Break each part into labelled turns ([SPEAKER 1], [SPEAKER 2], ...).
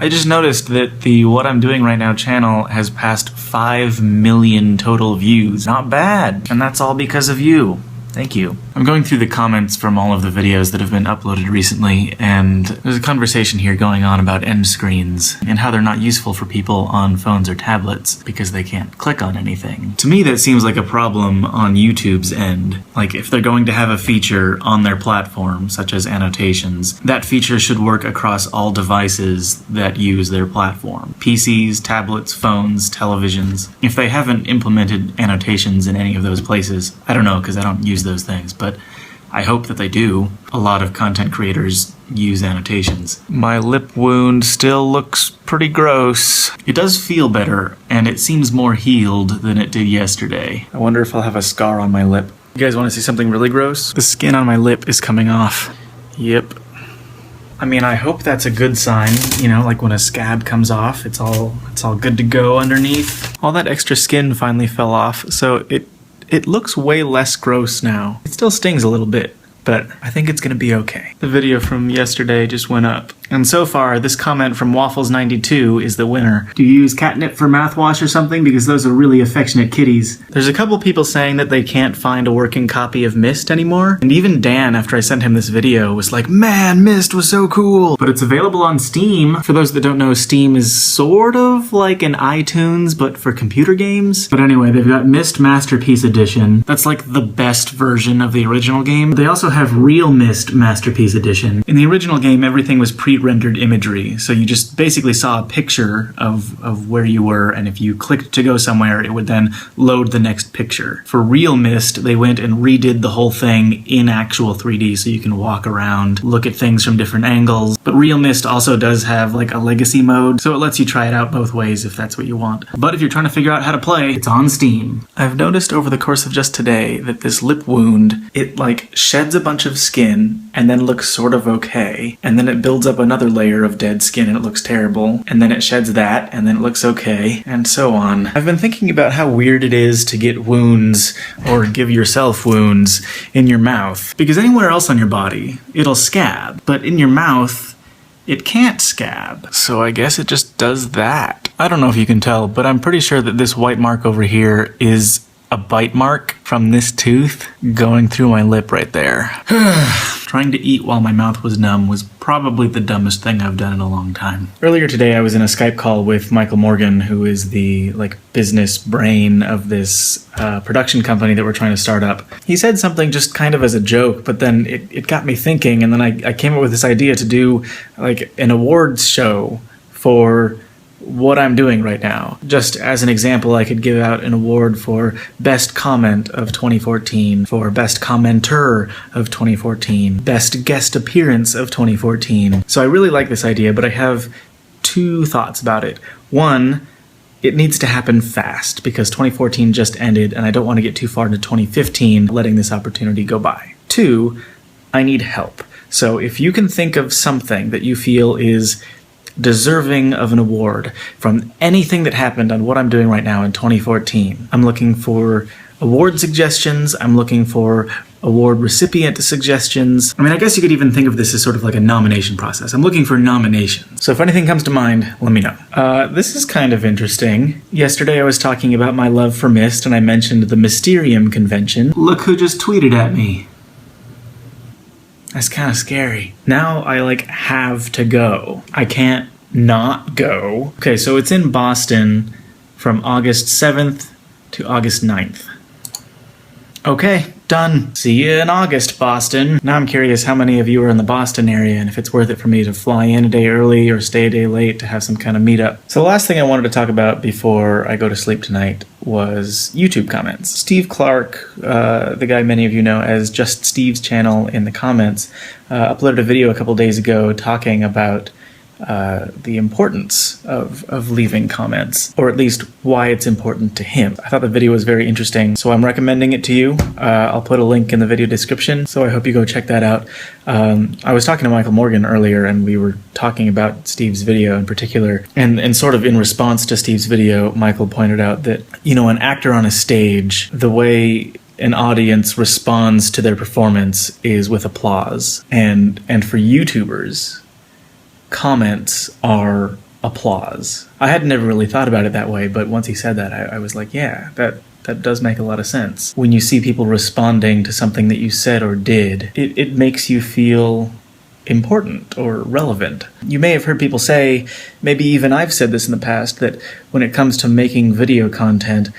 [SPEAKER 1] I just noticed that the What I'm Doing Right Now channel has passed 5 million total views. Not bad. And that's all because of you. Thank you. I'm going through the comments from all of the videos that have been uploaded recently, and there's a conversation here going on about end screens and how they're not useful for people on phones or tablets because they can't click on anything. To me, that seems like a problem on YouTube's end. Like, if they're going to have a feature on their platform, such as annotations, that feature should work across all devices that use their platform. PCs, tablets, phones, televisions. If they haven't implemented annotations in any of those places, I don't know, because I don't use those things, but I hope that they do. A lot of content creators use annotations. My lip wound still looks pretty gross. It does feel better, and it seems more healed than it did yesterday. I wonder if I'll have a scar on my lip. You guys want to see something really gross? The skin on my lip is coming off. Yep. I mean, I hope that's a good sign, you know, like when a scab comes off, it's all good to go underneath. All that extra skin finally fell off, so it looks way less gross now. It still stings a little bit, but I think it's gonna be okay. The video from yesterday just went up. And so far, this comment from Waffles92 is the winner. Do you use catnip for mouthwash or something? Because those are really affectionate kitties. There's a couple people saying that they can't find a working copy of Myst anymore. And even Dan, after I sent him this video, was like, man, Myst was so cool. But it's available on Steam. For those that don't know, Steam is sort of like an iTunes, but for computer games. But anyway, they've got Myst Masterpiece Edition. That's like the best version of the original game. They also have Real Myst Masterpiece Edition. In the original game, everything was pre-rendered imagery, so you just basically saw a picture of where you were, and if you clicked to go somewhere, it would then load the next picture. For Real Myst, they went and redid the whole thing in actual 3D, so you can walk around, look at things from different angles. But Real Myst also does have like a legacy mode, so it lets you try it out both ways if that's what you want. But if you're trying to figure out how to play, it's on Steam. I've noticed over the course of just today that this lip wound, it like sheds a bunch of skin and then looks sort of okay, and then it builds up another layer of dead skin and it looks terrible, and then it sheds that and then it looks okay, and so on. I've been thinking about how weird it is to get wounds, or give yourself wounds, in your mouth, because anywhere else on your body, it'll scab, but in your mouth, it can't scab. So I guess it just does that. I don't know if you can tell, but I'm pretty sure that this white mark over here is a bite mark from this tooth going through my lip right there. Trying to eat while my mouth was numb was probably the dumbest thing I've done in a long time. Earlier today I was in a Skype call with Michael Morgan, who is the business brain of this production company that we're trying to start up. He said something just kind of as a joke, but then it got me thinking, and then I came up with this idea to do like an awards show for what I'm doing right now. Just as an example, I could give out an award for Best Comment of 2014, for Best Commenter of 2014, Best Guest Appearance of 2014. So I really like this idea, but I have two thoughts about it. One, it needs to happen fast because 2014 just ended and I don't want to get too far into 2015 letting this opportunity go by. Two, I need help. So if you can think of something that you feel is deserving of an award from anything that happened on what I'm doing right now in 2014. I'm looking for award suggestions. I'm looking for award recipient suggestions. I mean, I guess you could even think of this as sort of like a nomination process. I'm looking for nominations. So if anything comes to mind, let me know. This is kind of interesting. Yesterday I was talking about my love for Myst and I mentioned the Mysterium convention. Look who just tweeted at me. That's kind of scary. Now I have to go. I can't not go. Okay, so it's in Boston from August 7th to August 9th. Okay, done. See you in August, Boston. Now I'm curious how many of you are in the Boston area and if it's worth it for me to fly in a day early or stay a day late to have some kind of meetup. So the last thing I wanted to talk about before I go to sleep tonight was YouTube comments. Steve Clark, the guy many of you know as Just Steve's channel in the comments, uploaded a video a couple days ago talking about the importance of leaving comments, or at least why it's important to him. I thought the video was very interesting, so I'm recommending it to you. I'll put a link in the video description, so I hope you go check that out. I was talking to Michael Morgan earlier, and we were talking about Steve's video in particular, and sort of in response to Steve's video, Michael pointed out that, you know, an actor on a stage, the way an audience responds to their performance is with applause, and for YouTubers, comments are applause. I had never really thought about it that way, but once he said that, I was like, yeah, that does make a lot of sense. When you see people responding to something that you said or did, it makes you feel important or relevant. You may have heard people say, maybe even I've said this in the past, that when it comes to making video content,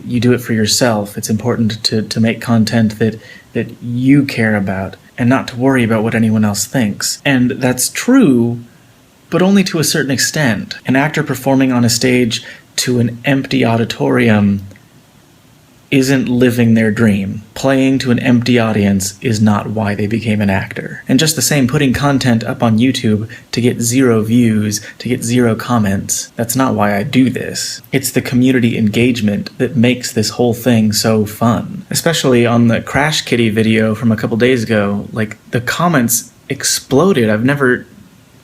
[SPEAKER 1] you do it for yourself. It's important to make content that you care about and not to worry about what anyone else thinks. And that's true, but only to a certain extent. An actor performing on a stage to an empty auditorium isn't living their dream. Playing to an empty audience is not why they became an actor. And just the same, putting content up on YouTube to get 0 views, to get 0 comments, that's not why I do this. It's the community engagement that makes this whole thing so fun. Especially on the Crash Kitty video from a couple days ago, like, the comments exploded.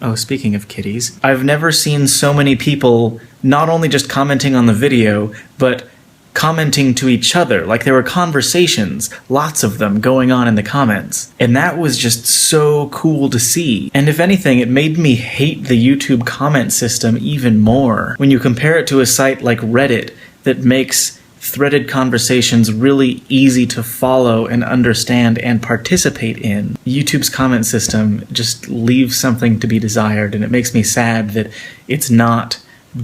[SPEAKER 1] Oh, speaking of kitties, I've never seen so many people not only just commenting on the video, but commenting to each other. Like, there were conversations, lots of them going on in the comments. And that was just so cool to see. And if anything, it made me hate the YouTube comment system even more. When you compare it to a site like Reddit that makes threaded conversations really easy to follow and understand and participate in, YouTube's comment system just leaves something to be desired, and it makes me sad that it's not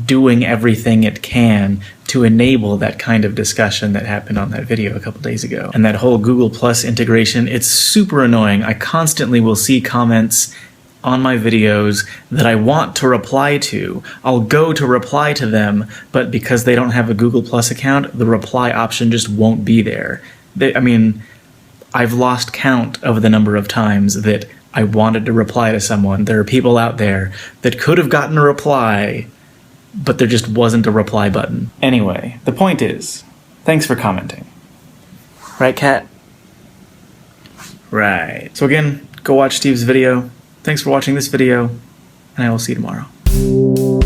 [SPEAKER 1] doing everything it can to enable that kind of discussion that happened on that video a couple days ago. And that whole Google Plus integration, it's super annoying. I constantly will see comments on my videos that I want to reply to. I'll go to reply to them, but because they don't have a Google Plus account, the reply option just won't be there. I've lost count of the number of times that I wanted to reply to someone. There are people out there that could have gotten a reply, but there just wasn't a reply button. Anyway, the point is, thanks for commenting. Right, Kat? Right. So again, go watch Steve's video. Thanks for watching this video, and I will see you tomorrow.